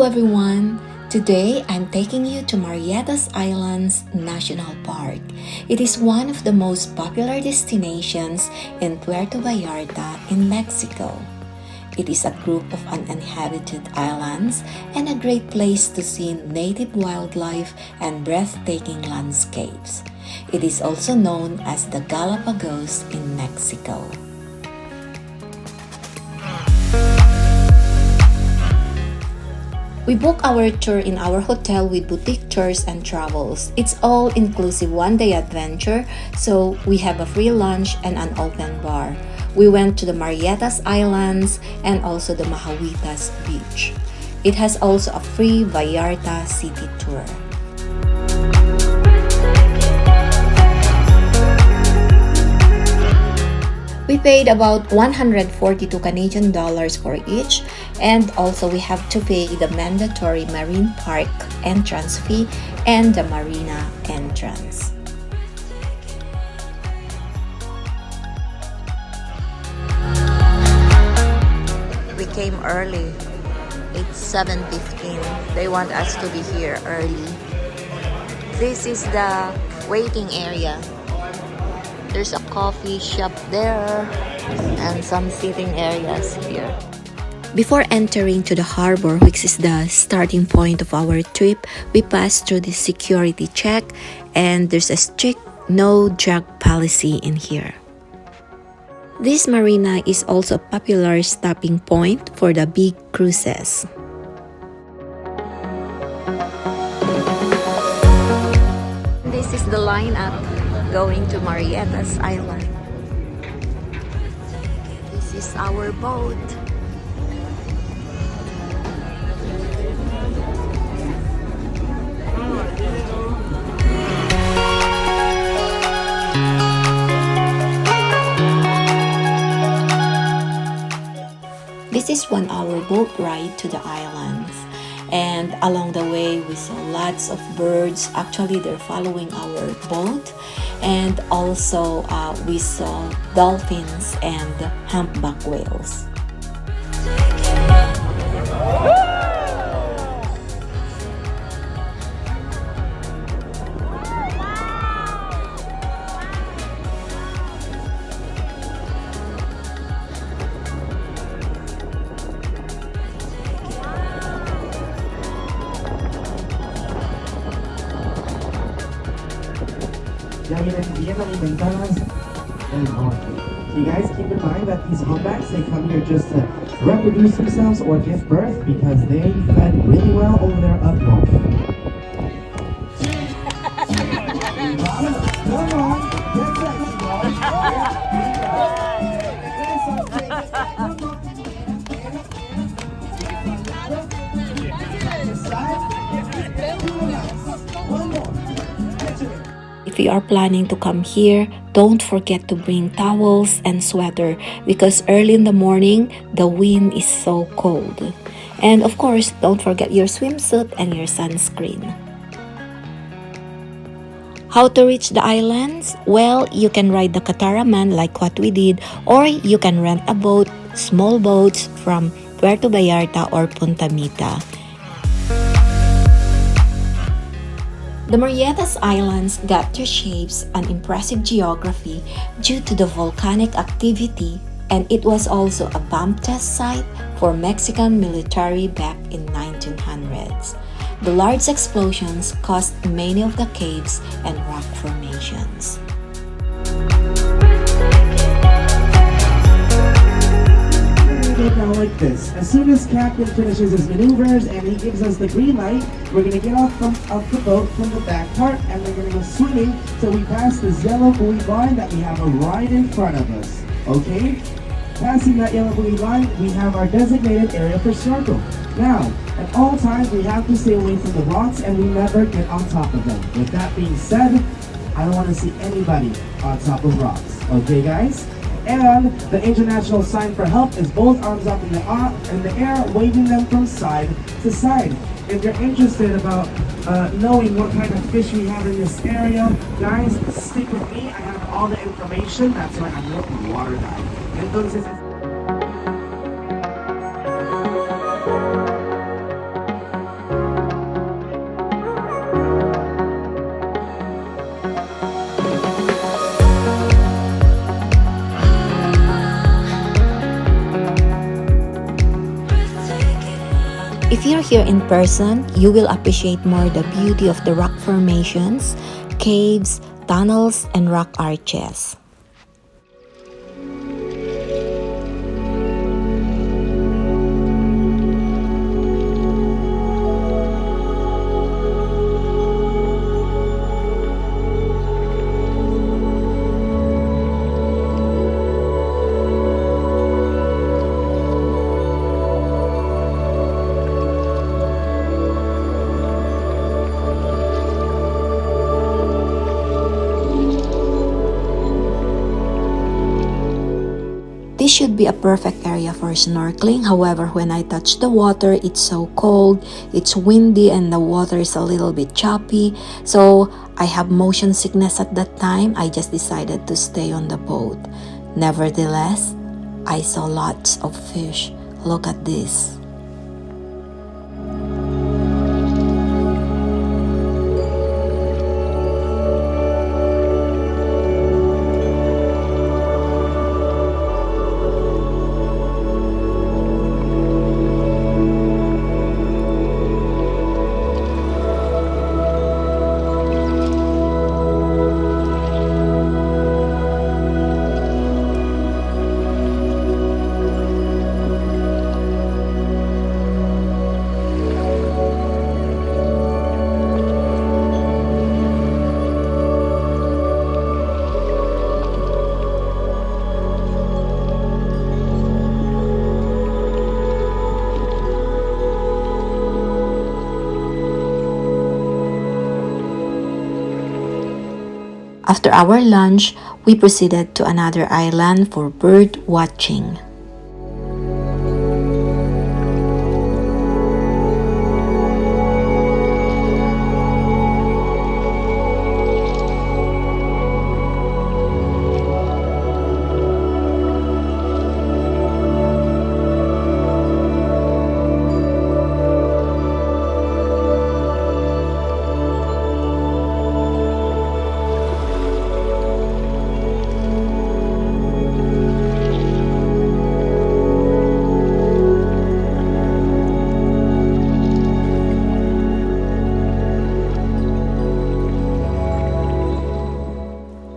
everyone! Today I'm taking you to Marietas Islands National Park. It is one of the most popular destinations in Puerto Vallarta in Mexico. It is a group of uninhabited islands and a great place to see native wildlife and breathtaking landscapes. It is also known as the Galapagos in Mexico. We book our tour in our hotel with boutique tours and travels. It's all-inclusive one-day adventure, so we have a free lunch and an open bar. We went to the Marietas Islands and also the Mahahuitas Beach. It has also a free Vallarta city tour. We paid about 142 Canadian dollars for each, and also we have to pay the mandatory Marine Park entrance fee and the Marina Entrance. We came early. It's 7:15. They want us to be here early. This is the waiting area. There's a coffee shop there and some sitting areas here. Before entering to the harbor, which is the starting point of our trip, we passed through the security check and there's a strict no drug policy in here. This marina is also a popular stopping point for the big cruises. This is the lineup going to Marietas Island. This is our boat. This is 1-hour boat ride to the islands. And along the way, we saw lots of birds. Actually, they're following our boat. And also, we saw dolphins and humpback whales. Ya vienen bien alimentadas and healthy. So you guys keep in mind that these humpbacks, they come here just to reproduce themselves or give birth because they fed really well over there up north. Come on, get sexy, boys. One more. If you are planning to come here, don't forget to bring towels and sweater because early in the morning, the wind is so cold. And of course, don't forget your swimsuit and your sunscreen. How to reach the islands? Well, you can ride the catamaran like what we did, or you can rent a boat, small boats from Puerto Vallarta or Punta Mita. The Marietas Islands got their shapes and impressive geography due to the volcanic activity, and it was also a bomb test site for Mexican military back in 1900s. The large explosions caused many of the caves and rock formations. Now like this. As soon as Captain finishes his maneuvers and he gives us the green light, we're gonna get off the boat from the back part and we're gonna go swimming till we pass this yellow buoy line that we have right in front of us. Okay? Passing that yellow buoy line, we have our designated area for snorkel. Now, at all times we have to stay away from the rocks and we never get on top of them. With that being said, I don't want to see anybody on top of rocks. Okay, guys? And the international sign for help is both arms up in the air, waving them from side to side. If you're interested about knowing what kind of fish we have in this area, guys, stick with me. I have all the information. That's why I'm a water guide. Entonces, here in person, you will appreciate more the beauty of the rock formations, caves, tunnels, and rock arches. This should be a perfect area for snorkeling. However, when I touch the water, it's so cold, it's windy, and the water is a little bit choppy. So I have motion sickness at that time. I just decided to stay on the boat. Nevertheless, I saw lots of fish. Look at this. After our lunch, we proceeded to another island for bird watching.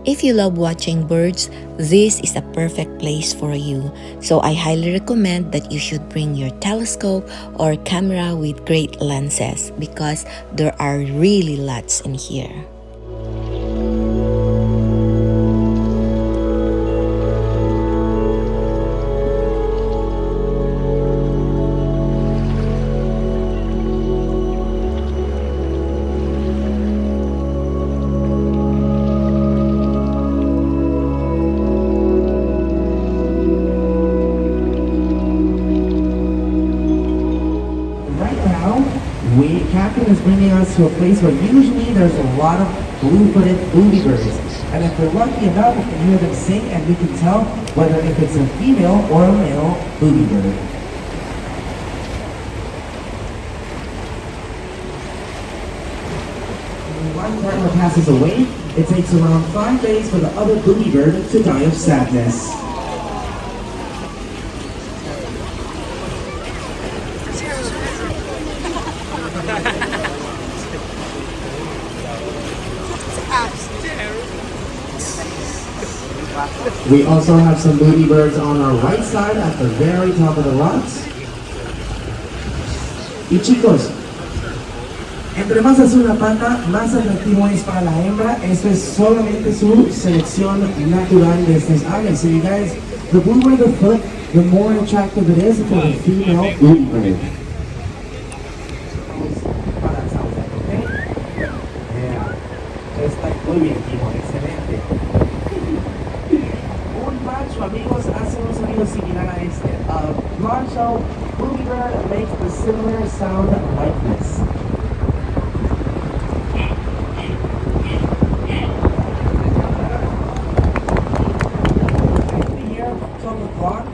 If you love watching birds, this is a perfect place for you. So I highly recommend that you should bring your telescope or camera with great lenses because there are really lots in here. Captain is bringing us to a place where usually there's a lot of blue-footed booby birds. And if we're lucky enough, we can hear them sing and we can tell whether if it's a female or a male booby bird. When one partner passes away, it takes around 5 days for the other booby bird to die of sadness. We also have some booby birds on our right side at the very top of the rocks. Y chicos, entre más azul la pata, más atractivo es para la hembra. Esto es solamente su selección natural de estas aves. So you guys, the bluer the foot, the more attractive it is for the female booby bird. Muy bien, Timo, excelente. Un macho, amigos, hace un sonido similar a este. A macho booby bird makes the similar sound like this. Here, top of the rock,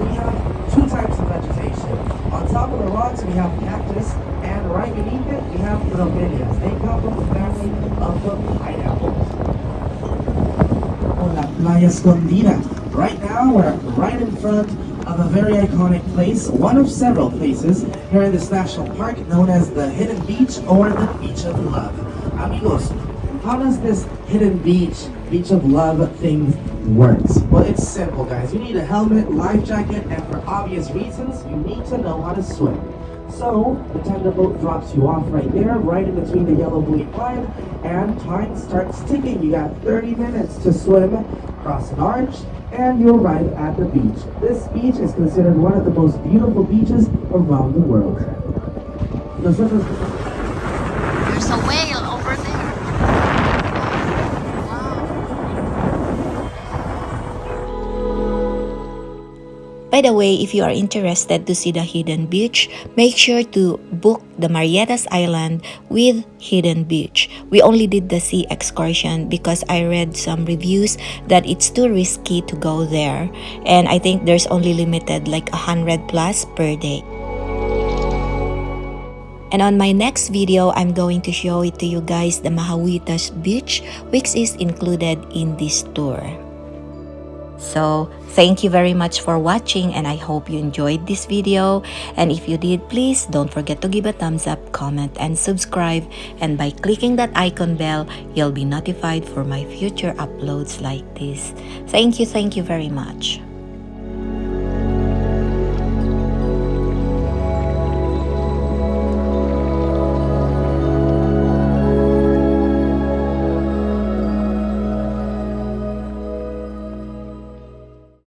we have two types of vegetation. On top of the rocks, we have cactus, and right beneath it, we have bromeliads. They come from the family of the pineapples. On La Playa Escondida. Right now, we're right in front of a very iconic place, one of several places here in this national park known as the Hidden Beach or the Beach of Love. Amigos, how does this hidden beach of love thing works? Well, it's simple, guys. You need a helmet, life jacket, and for obvious reasons, you need to know how to swim. So, the tender boat drops you off right there, right in between the yellow buoy line, and time starts ticking. You got 30 minutes to swim, cross an arch, and you arrive at the beach. This beach is considered one of the most beautiful beaches around the world. Nosotros There's a whale over there. By the way, if you are interested to see the hidden beach, make sure to book the Marietas Island with hidden beach. We only did the sea excursion because I read some reviews that it's too risky to go there, and I think there's only limited like 100 plus per day. And on my next video, I'm going to show it to you guys the Mahawitas beach, which is included in this tour. So, thank you very much for watching, and I hope you enjoyed this video. And if you did, please don't forget to give a thumbs up, comment, and subscribe. And by clicking that icon bell, you'll be notified for my future uploads like this. Thank you very much.